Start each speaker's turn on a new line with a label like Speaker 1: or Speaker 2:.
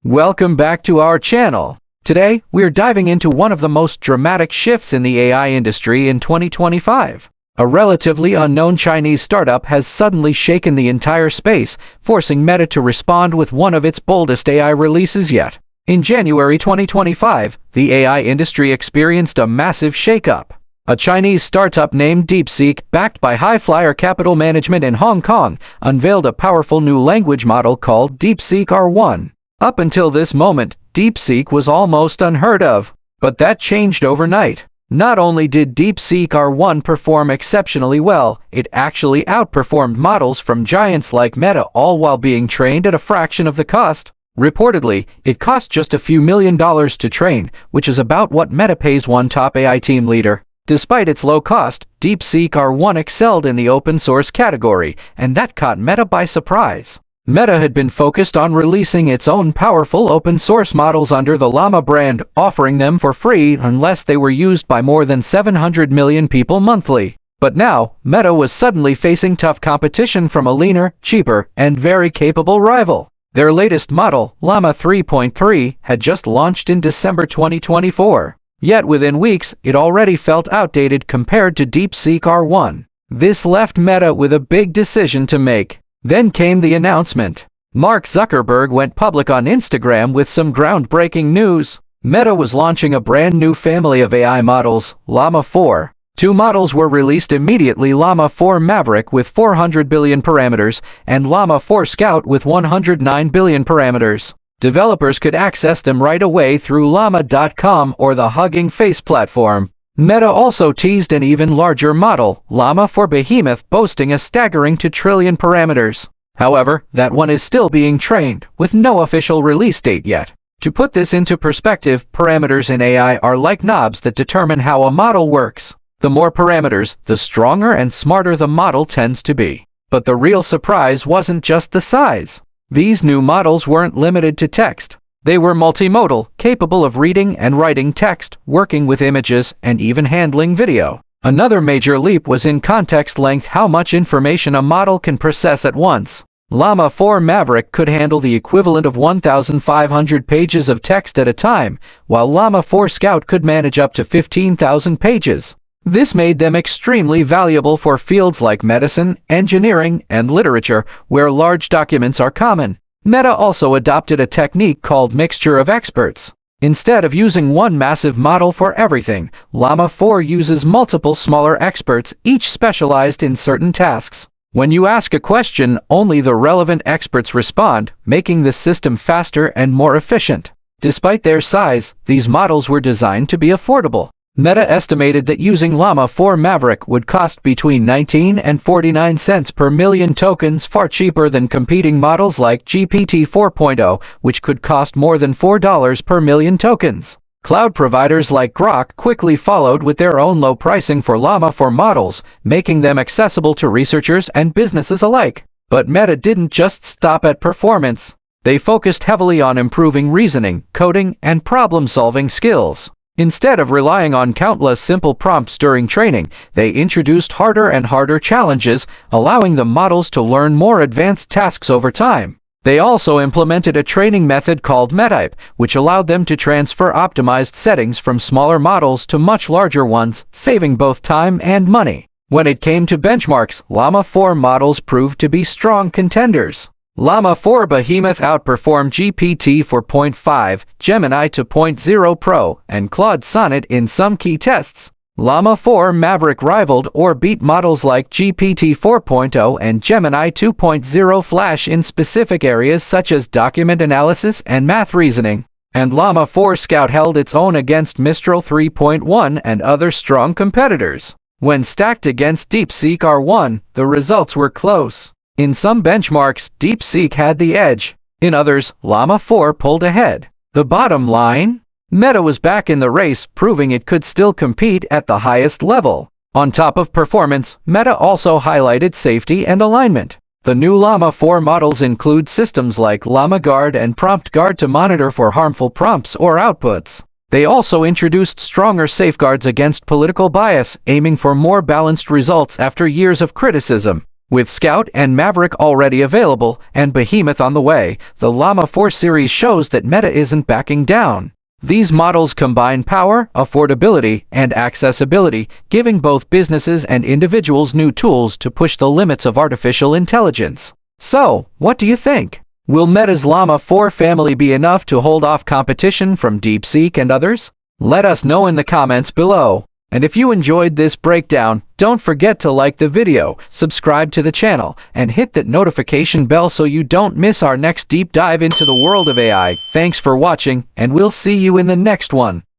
Speaker 1: Welcome back to our channel. Today, we're diving into one of the most dramatic shifts in the AI industry in 2025. A relatively unknown Chinese startup has suddenly shaken the entire space, forcing Meta to respond with one of its boldest AI releases yet. In January 2025, the AI industry experienced a massive shakeup. A Chinese startup named DeepSeek, backed by high-flyer capital management in Hong Kong, unveiled a powerful new language model called DeepSeek R1. Up until this moment, DeepSeek was almost unheard of. But that changed overnight. Not only did DeepSeek R1 perform exceptionally well, it actually outperformed models from giants like Meta, all while being trained at a fraction of the cost. Reportedly, it cost just a few $1 million to train, which is about what Meta pays one top AI team leader. Despite its low cost, DeepSeek R1 excelled in the open source category, and that caught Meta by surprise. Meta had been focused on releasing its own powerful open source models under the LLaMA brand, offering them for free unless they were used by more than 700 million people monthly. But now, Meta was suddenly facing tough competition from a leaner, cheaper, and very capable rival. Their latest model, LLaMA 3.3, had just launched in December 2024. Yet within weeks, it already felt outdated compared to DeepSeek R1. This left Meta with a big decision to make. Then came the announcement. Mark Zuckerberg went public on Instagram with some groundbreaking news. Meta was launching a brand new family of AI models, LLaMA 4. Two models were released immediately: LLaMA 4 Maverick with 400 billion parameters and LLaMA 4 Scout with 109 billion parameters. Developers could access them right away through llama.com or the Hugging Face platform. Meta also teased an even larger model, LLaMA 4 Behemoth, boasting a staggering 2 trillion parameters. However, that one is still being trained, with no official release date yet. To put this into perspective, parameters in AI are like knobs that determine how a model works. The more parameters, the stronger and smarter the model tends to be. But the real surprise wasn't just the size. These new models weren't limited to text. They were multimodal, capable of reading and writing text, working with images, and even handling video. Another major leap was in context length, how much information a model can process at once. LLaMA 4 Maverick could handle the equivalent of 1,500 pages of text at a time, while LLaMA 4 Scout could manage up to 15,000 pages. This made them extremely valuable for fields like medicine, engineering, and literature, where large documents are common. Meta also adopted a technique called mixture of experts. Instead of using one massive model for everything, LLaMA 4 uses multiple smaller experts, each specialized in certain tasks. When you ask a question, only the relevant experts respond, making the system faster and more efficient. Despite their size, these models were designed to be affordable. Meta estimated that using LLaMA 4 Maverick would cost between 19 and 49 cents per million tokens, far cheaper than competing models like GPT 4.0, which could cost more than $4 per million tokens. Cloud providers like Grok quickly followed with their own low pricing for LLaMA 4 models, making them accessible to researchers and businesses alike. But Meta didn't just stop at performance. They focused heavily on improving reasoning, coding, and problem-solving skills. Instead of relying on countless simple prompts during training, they introduced harder and harder challenges, allowing the models to learn more advanced tasks over time. They also implemented a training method called MetaType, which allowed them to transfer optimized settings from smaller models to much larger ones, saving both time and money. When it came to benchmarks, LLaMA 4 models proved to be strong contenders. LLaMA 4 Behemoth outperformed GPT 4.5, Gemini 2.0 Pro, and Claude Sonnet in some key tests. LLaMA 4 Maverick rivaled or beat models like GPT 4.0 and Gemini 2.0 Flash in specific areas such as document analysis and math reasoning. And LLaMA 4 Scout held its own against Mistral 3.1 and other strong competitors. When stacked against DeepSeek R1, the results were close. In some benchmarks, DeepSeek had the edge. In others, LLaMA 4 pulled ahead. The bottom line? Meta was back in the race, proving it could still compete at the highest level. On top of performance, Meta also highlighted safety and alignment. The new LLaMA 4 models include systems like LLaMA Guard and Prompt Guard to monitor for harmful prompts or outputs. They also introduced stronger safeguards against political bias, aiming for more balanced results after years of criticism. With Scout and Maverick already available and Behemoth on the way, the Llama 4 series shows that Meta isn't backing down. These models combine power, affordability, and accessibility, giving both businesses and individuals new tools to push the limits of artificial intelligence. So, what do you think? Will Meta's Llama 4 family be enough to hold off competition from DeepSeek and others? Let us know in the comments below. And if you enjoyed this breakdown, don't forget to like the video, subscribe to the channel, and hit that notification bell so you don't miss our next deep dive into the world of AI. Thanks for watching, and we'll see you in the next one.